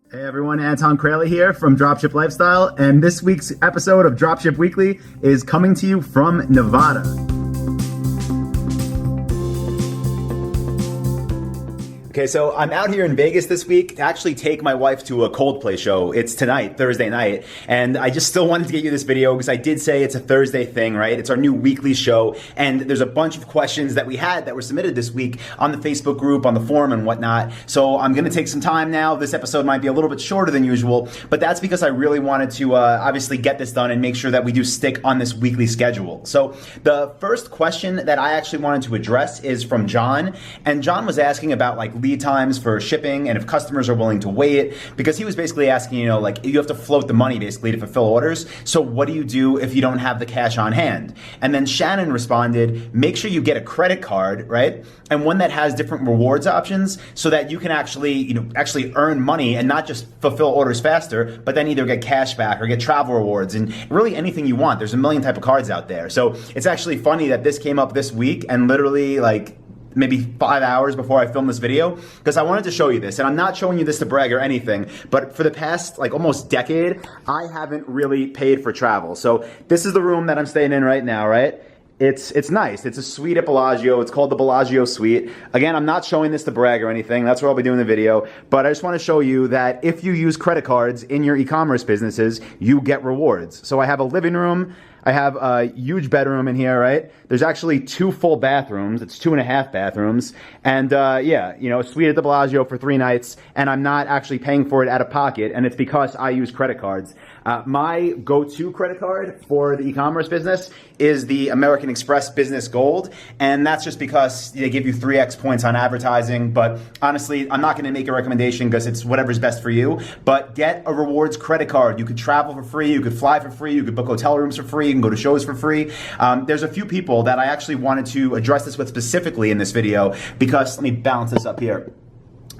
Hey everyone, Anton Kraly here from Dropship Lifestyle, and this week's episode of Dropship Weekly is coming to you from Nevada. Okay, so I'm out here in Vegas this week to actually take my wife to a Coldplay show. It's tonight, Thursday night, and I just still wanted to get you this video because I did say it's a Thursday thing, right? It's our new weekly show, and there's a bunch of questions that we had that were submitted this week on the Facebook group, on the forum, and whatnot. So I'm gonna take some time now. This episode might be a little bit shorter than usual, but that's because I really wanted to obviously get this done and make sure that we do stick on this weekly schedule. So the first question that I actually wanted to address is from John, and John was asking about like lead times for shipping and if customers are willing to wait, because he was basically asking, you have to float the money basically to fulfill orders. So what do you do if you don't have the cash on hand? And then Shannon responded, make sure you get a credit card, right? And one that has different rewards options so that you can actually earn money and not just fulfill orders faster, but then either get cash back or get travel rewards and really anything you want. There's a million type of cards out there. So it's actually funny that this came up this week and literally like maybe 5 hours before I filmed this video, because I wanted to show you this. And I'm not showing you this to brag or anything, but for the past like almost decade, I haven't really paid for travel. So this is the room that I'm staying in right now, right? It's nice. It's a suite at Bellagio. It's called the Bellagio suite. Again, I'm not showing this to brag or anything. That's what I'll be doing in the video. But I just want to show you that if you use credit cards in your e-commerce businesses, you get rewards. So I have a living room. I have a huge bedroom in here, right? There's actually 2 full bathrooms. It's 2.5 bathrooms. And a suite at the Bellagio for 3 nights. And I'm not actually paying for it out of pocket. And it's because I use credit cards. My go-to credit card for the e-commerce business is the American Express Business Gold. And that's just because they give you 3x points on advertising. But honestly, I'm not going to make a recommendation because it's whatever's best for you. But get a rewards credit card. You could travel for free. You could fly for free. You could book hotel rooms for free. You can go to shows for free. There's a few people that I actually wanted to address this with specifically in this video because, let me balance this up here.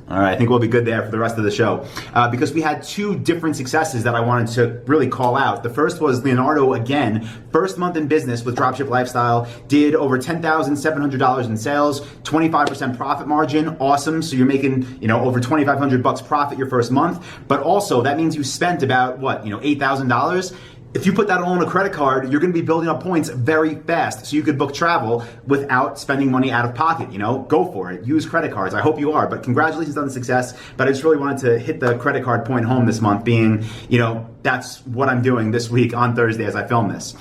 All right, I think we'll be good there for the rest of the show. Because we had 2 different successes that I wanted to really call out. The first was Leonardo again, first month in business with Dropship Lifestyle, did over $10,700 in sales, 25% profit margin, awesome. So you're making, over $2,500 profit your first month. But also that means you spent about $8,000. If you put that all on a credit card, you're going to be building up points very fast. So you could book travel without spending money out of pocket. Go for it. Use credit cards. I hope you are. But congratulations on the success. But I just really wanted to hit the credit card point home this month, being, that's what I'm doing this week on Thursday as I film this.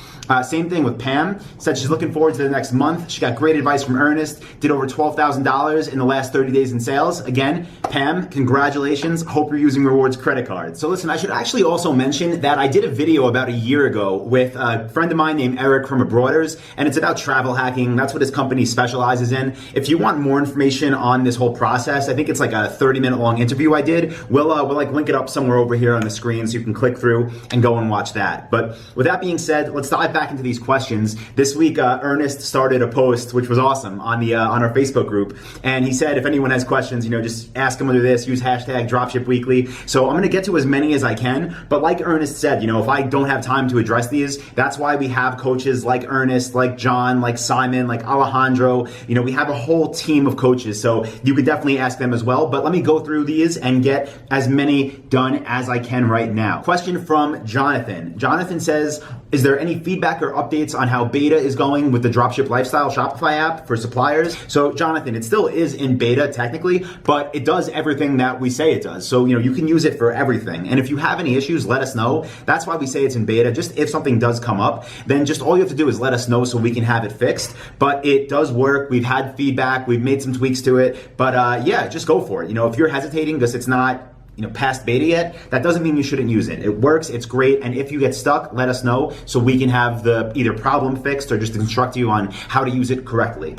Same thing with Pam. Said she's looking forward to the next month. She got great advice from Ernest. Did over $12,000 in the last 30 days in sales. Again, Pam, congratulations. Hope you're using rewards credit cards. So listen, I should actually also mention that I did a video about a year ago with a friend of mine named Eric from Abroaders, and it's about travel hacking. That's what his company specializes in. If you want more information on this whole process, I think it's like a 30-minute long interview I did. We'll link it up somewhere over here on the screen so you can click through and go and watch that. But with that being said, let's dive back into these questions. This week, Ernest started a post, which was awesome, on our Facebook group, and he said if anyone has questions, just ask him under this, use hashtag DropShipWeekly. So I'm going to get to as many as I can, but like Ernest said, if I don't have time to address these, that's why we have coaches like Ernest, like John, like Simon, like Alejandro. We have a whole team of coaches, so you could definitely ask them as well. But let me go through these and get as many done as I can right now. Question from Jonathan. Jonathan says, is there any feedback or updates on how beta is going with the Dropship Lifestyle Shopify app for suppliers? So Jonathan, it still is in beta technically, but it does everything that we say it does. So, you can use it for everything. And if you have any issues, let us know. That's why we say it's in beta. Just if something does come up, then just all you have to do is let us know so we can have it fixed. But it does work. We've had feedback. We've made some tweaks to it. But just go for it. If you're hesitating because it's not past beta yet, that doesn't mean you shouldn't use it. It works, it's great, and if you get stuck, let us know so we can have the either problem fixed or just instruct you on how to use it correctly.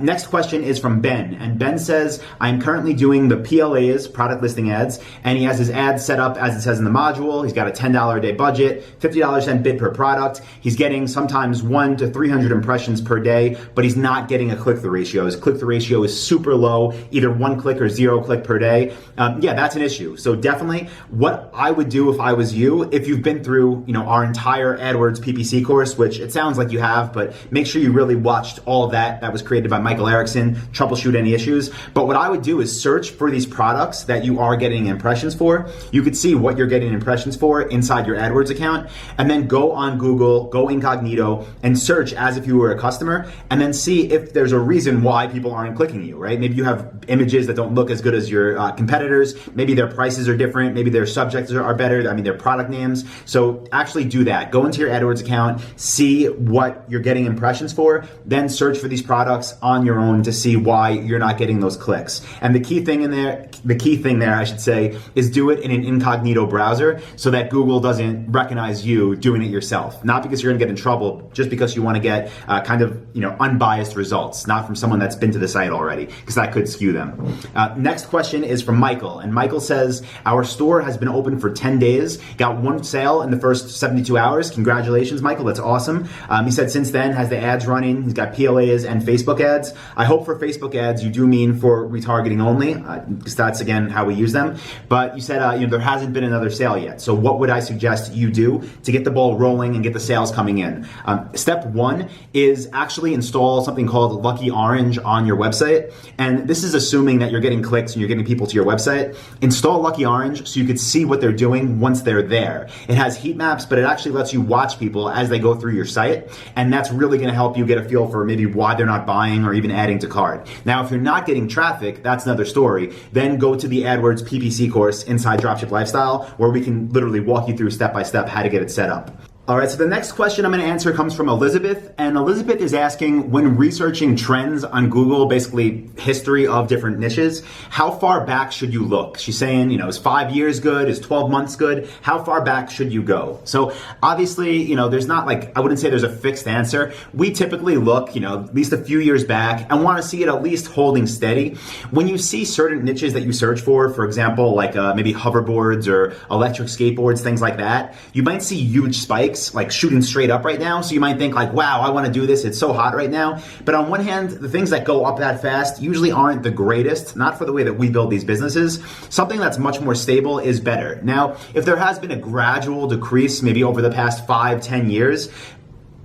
Next question is from Ben, and Ben says, I'm currently doing the PLAs, product listing ads, and he has his ads set up as it says in the module. He's got a $10 a day budget, $50 cent bid per product. He's getting sometimes 1 to 300 impressions per day, but he's not getting a click-through ratio. His click-through ratio is super low, either 1 click or 0 click per day. That's an issue. you. So definitely what I would do if I was you, if you've been through, our entire AdWords PPC course, which it sounds like you have, but make sure you really watched all of that. That was created by Michael Erickson, troubleshoot any issues. But what I would do is search for these products that you are getting impressions for. You could see what you're getting impressions for inside your AdWords account, and then go on Google, go incognito, and search as if you were a customer, and then see if there's a reason why people aren't clicking you, right? Maybe you have images that don't look as good as your competitors. Maybe their prices are different. Maybe their subjects are better. Their product names. So actually do that. Go into your AdWords account, see what you're getting impressions for, then search for these products on your own to see why you're not getting those clicks. And the key thing there, I should say, is do it in an incognito browser so that Google doesn't recognize you doing it yourself. Not because you're gonna get in trouble, just because you wanna get unbiased results, not from someone that's been to the site already, because that could skew them. Next question is from Michael, and Michael says, our store has been open for 10 days, got one sale in the first 72 hours. Congratulations, Michael, that's awesome. He said since then has the ads running, he's got PLAs and Facebook ads. I hope for Facebook ads you do mean for retargeting only, because that's again how we use them. But you said there hasn't been another sale yet. So what would I suggest you do to get the ball rolling and get the sales coming in? Step one is actually install something called Lucky Orange on your website. And this is assuming that you're getting clicks and you're getting people to your website. Install Lucky Orange so you could see what they're doing once they're there. It has heat maps, but it actually lets you watch people as they go through your site. And that's really gonna help you get a feel for maybe why they're not buying or even adding to cart. Now, if you're not getting traffic, that's another story. Then go to the AdWords PPC course inside Dropship Lifestyle, where we can literally walk you through step by step how to get it set up. All right, so the next question I'm going to answer comes from Elizabeth, and Elizabeth is asking, when researching trends on Google, basically history of different niches, how far back should you look? She's saying, is 5 years good? Is 12 months good? How far back should you go? So obviously, there's not I wouldn't say there's a fixed answer. We typically look, at least a few years back and want to see it at least holding steady. When you see certain niches that you search for example, maybe hoverboards or electric skateboards, things like that, you might see huge spikes shooting straight up right now. So you might think wow, I want to do this. It's so hot right now. But on one hand, the things that go up that fast usually aren't the greatest, not for the way that we build these businesses. Something that's much more stable is better. Now, if there has been a gradual decrease, maybe over the past 5-10 years,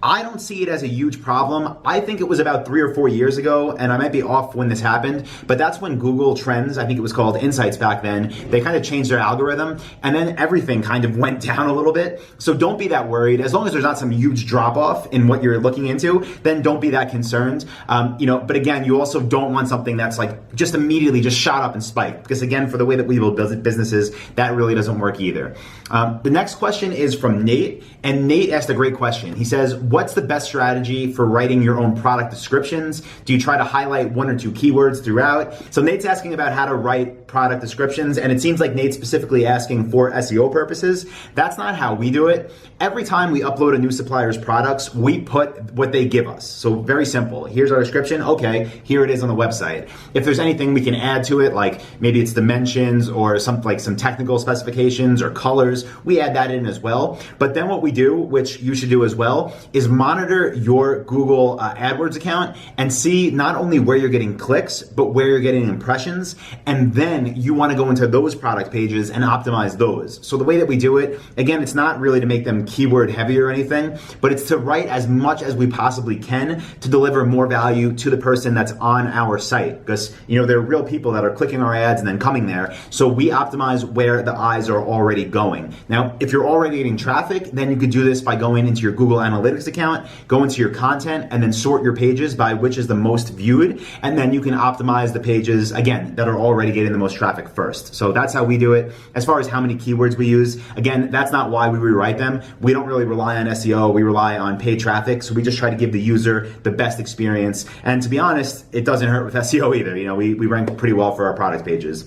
I don't see it as a huge problem. I think it was about 3 or 4 years ago, and I might be off when this happened, but that's when Google Trends, I think it was called Insights back then, they kind of changed their algorithm, and then everything kind of went down a little bit. So don't be that worried. As long as there's not some huge drop off in what you're looking into, then don't be that concerned. But again, you also don't want something that's just immediately just shot up and spiked, because again, for the way that we build businesses, that really doesn't work either. The next question is from Nate, and Nate asked a great question. He says, what's the best strategy for writing your own product descriptions? Do you try to highlight 1 or 2 keywords throughout? So Nate's asking about how to write product descriptions, and it seems like Nate's specifically asking for SEO purposes. That's not how we do it. Every time we upload a new supplier's products, we put what they give us. So very simple. Here's our description. Okay, here it is on the website. If there's anything we can add to it, like maybe it's dimensions or some technical specifications or colors, we add that in as well. But then what we do, which you should do as well, is monitor your Google AdWords account and see not only where you're getting clicks, but where you're getting impressions. And then you want to go into those product pages and optimize those. So the way that we do it, again, it's not really to make them keyword heavy or anything, but it's to write as much as we possibly can to deliver more value to the person that's on our site. Because, there are real people that are clicking our ads and then coming there. So we optimize where the eyes are already going. Now, if you're already getting traffic, then you could do this by going into your Google Analytics account, go into your content, and then sort your pages by which is the most viewed. And then you can optimize the pages, again, that are already getting the most traffic first. So that's how we do it. As far as how many keywords we use, again, that's not why we rewrite them. We don't really rely on SEO. We rely on paid traffic. So we just try to give the user the best experience. And to be honest, it doesn't hurt with SEO either. We rank pretty well for our product pages.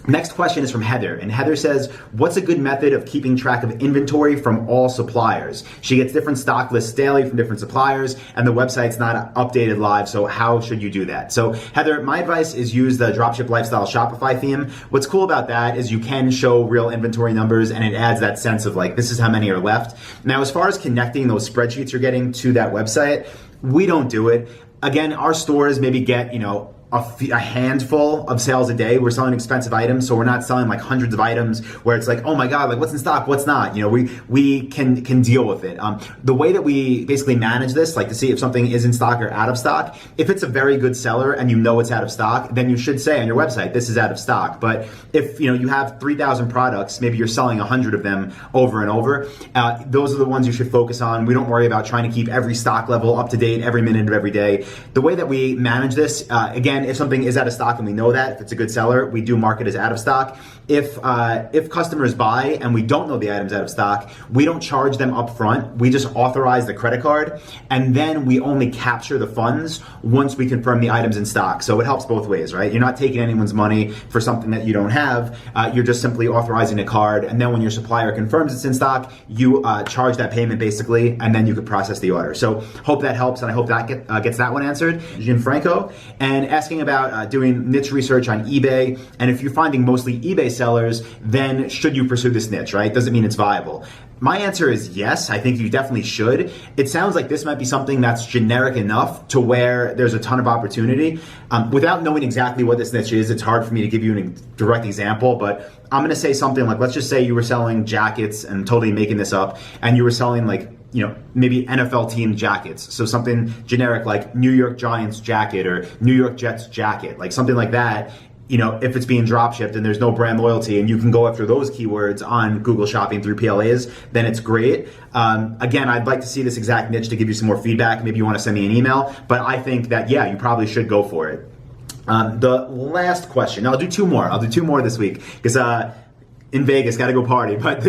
Next question is from Heather, and Heather says, what's a good method of keeping track of inventory from all suppliers? She gets different stock lists daily from different suppliers, and the website's not updated live, so how should you do that? So Heather, my advice is use the Dropship Lifestyle Shopify theme. What's cool about that is you can show real inventory numbers, and it adds that sense of this is how many are left. Now, as far as connecting those spreadsheets you're getting to that website, we don't do it. Again, our stores maybe get, a handful of sales a day. We're selling expensive items, so we're not selling like hundreds of items where it's like, oh my God, like what's in stock, what's not. You know, we can deal with it. The way that we basically manage this, like to see if something is in stock or out of stock, if it's a very good seller and you know it's out of stock, then you should say on your website, this is out of stock. But if you have 3,000 products, maybe you're selling 100 of them over and over, those are the ones you should focus on. We don't worry about trying to keep every stock level up to date every minute of every day. The way that we manage this, again, if something is out of stock and we know that, if it's a good seller, we do mark it as out of stock. If customers buy and we don't know the item's out of stock, we don't charge them up front. We just authorize the credit card, and then we only capture the funds once we confirm the item's in stock. So it helps both ways, right? You're not taking anyone's money for something that you don't have. You're just simply authorizing a card, and then when your supplier confirms it's in stock, you charge that payment basically, and then you could process the order. So hope that helps, and I hope that gets that one answered. Gianfranco, and asking about doing niche research on eBay, and if you're finding mostly eBay sellers, then should you pursue this niche, right? Doesn't mean it's viable. My answer is yes, I think you definitely should. It sounds like this might be something that's generic enough to where there's a ton of opportunity. Without knowing exactly what this niche is, it's hard for me to give you a direct example, but I'm gonna say something like, let's just say you were selling jackets, and totally making this up, and you were selling like, maybe NFL team jackets. So something generic like New York Giants jacket or New York Jets jacket, like something like that. If it's being drop shipped and there's no brand loyalty and you can go after those keywords on Google Shopping through PLAs, then it's great. Again, I'd like to see this exact niche to give you some more feedback. Maybe you want to send me an email, but I think that, yeah, you probably should go for it. The last question, I'll do two more. I'll do two more this week because in Vegas, gotta go party. But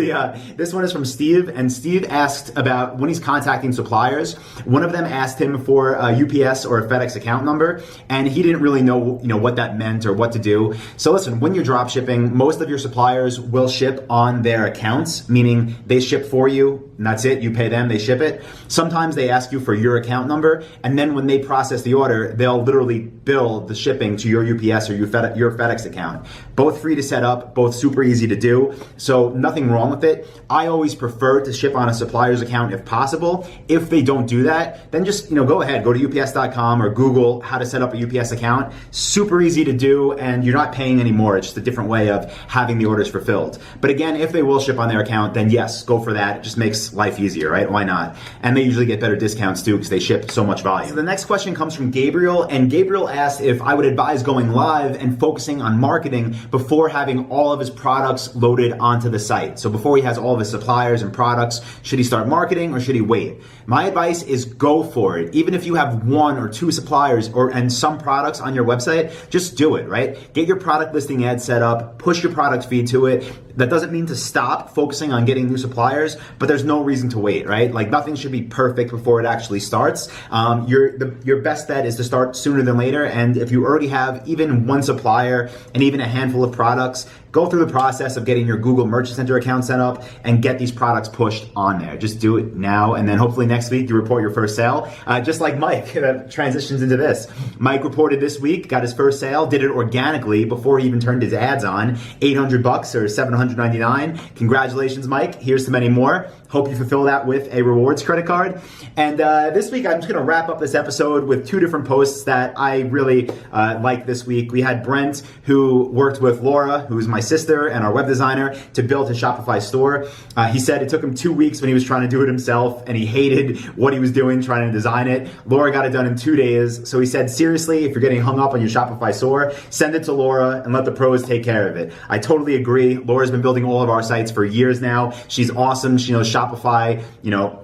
this one is from Steve, and Steve asked about when he's contacting suppliers. One of them asked him for a UPS or a FedEx account number, and he didn't really know what that meant or what to do. So listen, when you're drop shipping, most of your suppliers will ship on their accounts, meaning they ship for you, and that's it. You pay them, they ship it. Sometimes they ask you for your account number, and then when they process the order, they'll literally bill the shipping to your UPS or your FedEx account. Both free to set up, both super easy to do. So nothing wrong with it. I always prefer to ship on a supplier's account if possible. If they don't do that, then just go ahead, go to ups.com or Google how to set up a UPS account. Super easy to do, and you're not paying any more. It's just a different way of having the orders fulfilled. But again, if they will ship on their account, then yes, go for that. It just makes life easier, right? Why not? And they usually get better discounts too because they ship so much volume. So the next question comes from Gabriel, and Gabriel asked if I would advise going live and focusing on marketing before having all of his products loaded onto the site. So before he has all of his suppliers and products, should he start marketing or should he wait? My advice is go for it. Even if you have one or two suppliers and some products on your website, just do it, right? Get your product listing ad set up, push your product feed to it. That doesn't mean to stop focusing on getting new suppliers, but there's no reason to wait, right? Like nothing should be perfect before it actually starts. Your best bet is to start sooner than later. And if you already have even one supplier and even a handful of products, go through the process of getting your Google Merchant Center account set up and get these products pushed on there. Just do it now, and then hopefully next week you report your first sale. Just like Mike, that transitions into this. Mike reported this week, got his first sale, did it organically before he even turned his ads on. $800 or $799. Congratulations, Mike. Here's to many more. Hope you fulfill that with a rewards credit card. And this week, I'm just going to wrap up this episode with two different posts that I really liked this week. We had Brent, who worked with Laura, who's my sister and our web designer, to build his Shopify store. He said it took him 2 weeks when he was trying to do it himself, and he hated what he was doing trying to design it. Laura got it done in 2 days. So he said, seriously, if you're getting hung up on your Shopify store, send it to Laura and let the pros take care of it. I totally agree. Laura's been building all of our sites for years now. She's awesome. She knows Shopify,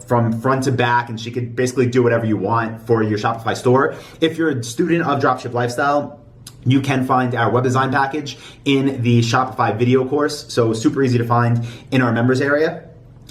from front to back, and she could basically do whatever you want for your Shopify store. If you're a student of Dropship Lifestyle, you can find our web design package in the Shopify video course. So super easy to find in our members area.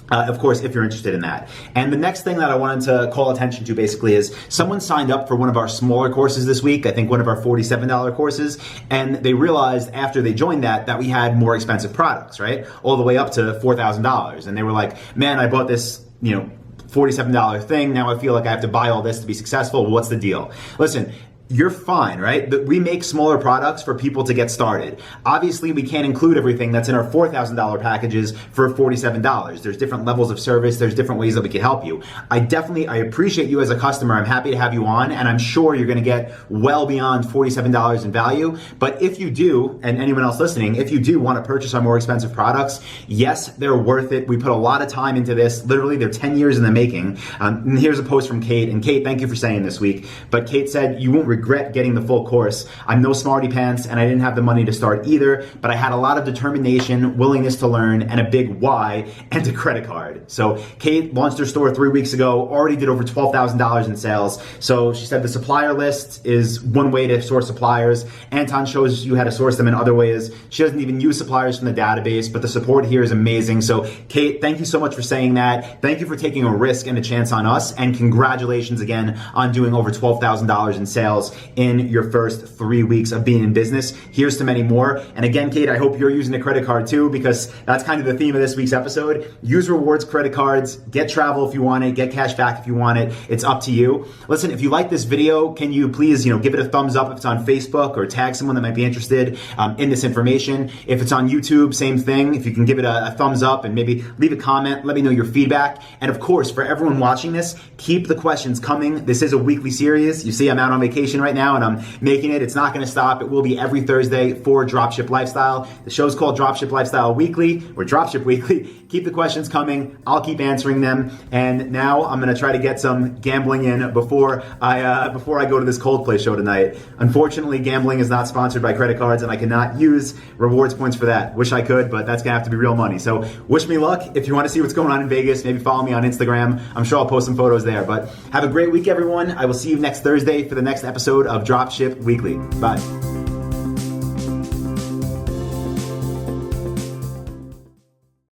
Of course, if you're interested in that. And the next thing that I wanted to call attention to basically is someone signed up for one of our smaller courses this week, I think one of our $47 courses, and they realized after they joined that we had more expensive products, right? All the way up to $4,000. And they were like, man, I bought this, $47 thing. Now I feel like I have to buy all this to be successful. What's the deal? Listen, you're fine, right? We make smaller products for people to get started. Obviously, we can't include everything that's in our $4,000 packages for $47. There's different levels of service. There's different ways that we can help you. I appreciate you as a customer. I'm happy to have you on, and I'm sure you're going to get well beyond $47 in value. But if you do, and anyone else listening, if you do want to purchase our more expensive products, yes, they're worth it. We put a lot of time into this. Literally, they're 10 years in the making. And here's a post from Kate. And Kate, thank you for saying this week. But Kate said, you won't regret getting the full course. I'm no smarty pants, and I didn't have the money to start either, but I had a lot of determination, willingness to learn, and a big why, and a credit card. So Kate launched her store 3 weeks ago, already did over $12,000 in sales. So she said the supplier list is one way to source suppliers. Anton shows you how to source them in other ways. She doesn't even use suppliers from the database, but the support here is amazing. So Kate, thank you so much for saying that. Thank you for taking a risk and a chance on us, and congratulations again on doing over $12,000 in sales in your first 3 weeks of being in business. Here's to many more. And again, Kate, I hope you're using a credit card too, because that's kind of the theme of this week's episode. Use rewards credit cards, get travel if you want it, get cash back if you want it. It's up to you. Listen, if you like this video, can you please, give it a thumbs up if it's on Facebook, or tag someone that might be interested in this information. If it's on YouTube, same thing. If you can give it a thumbs up and maybe leave a comment, let me know your feedback. And of course, for everyone watching this, keep the questions coming. This is a weekly series. You see, I'm out on vacation right now and I'm making it. It's not going to stop. It will be every Thursday for Dropship Lifestyle. The show's called Dropship Lifestyle Weekly, or Dropship Weekly. Keep the questions coming. I'll keep answering them. And now I'm going to try to get some gambling in before I go to this Coldplay show tonight. Unfortunately, gambling is not sponsored by credit cards, and I cannot use rewards points for that. Wish I could, but that's going to have to be real money. So wish me luck. If you want to see what's going on in Vegas, maybe follow me on Instagram. I'm sure I'll post some photos there. But have a great week, everyone. I will see you next Thursday for the next episode of Dropship Weekly. Bye.